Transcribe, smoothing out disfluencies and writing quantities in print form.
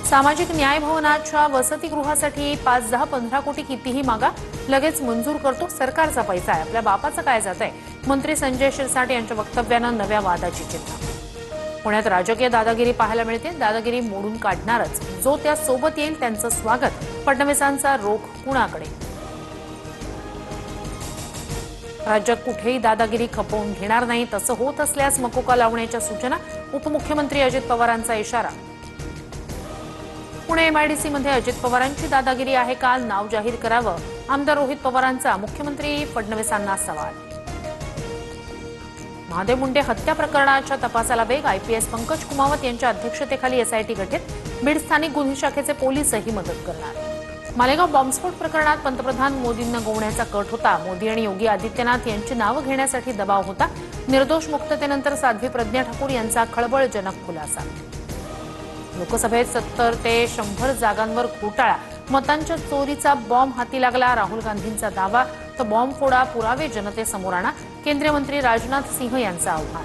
सामाजिक न्याय भवनाच्या वसतिगृहासाठी 5-10-15 कोटी कितीही मागा, लगेच मंजूर करतो, सरकारचा पैसा आहे, आपल्या बापाचं काय जातंय? मंत्री संजय शिरसाट यांच्या वक्तव्यानं नव्या वादाची चिन्ह. पुण्यात राजकीय दादागिरी पाहायला मिळते. दादागिरी मोडून काढणारच, जो त्या सोबत येईल त्यांचं स्वागत. फडणवीसांचा रोख कुणाकडे? राज्यात कुठेही दादागिरी खपवून घेणार नाही, तसं होत असल्यास मकोका लावण्याच्या सूचना. उपमुख्यमंत्री अजित पवारांचा इशारा. पुणे एमआयडीसीमध्ये अजित पवारांची दादागिरी आहे. काल नाव जाहीर करावं, आमदार रोहित पवारांचा मुख्यमंत्री फडणवीसांना सवाल. महादेव मुंडे हत्या प्रकरणाच्या तपासाला वेग. आयपीएस पंकज कुमावत यांच्या अध्यक्षतेखाली एसआयटी गठीत. बीड स्थानिक गुन्हे शाखेचे पोलीसही मदत करणार. मालेगाव बॉम्बस्फोट प्रकरणात पंतप्रधान मोदींना गोवण्याचा कट होता. मोदी आणि योगी आदित्यनाथ यांची नावं घेण्यासाठी दबाव होता. निर्दोष मुक्ततेनंतर साध्वी प्रज्ञा ठाकूर यांचा खळबळजनक खुलासा. लोकसभेत 70 ते 100 जागांवर घोटाळा. मतांच्या चोरीचा बॉम्ब हाती लागला. राहुल गांधींचा दावा, तर बॉम्ब फोडा, पुरावे जनतेसमोर आणा. केंद्रीय मंत्री राजनाथ सिंह यांचं आव्हान.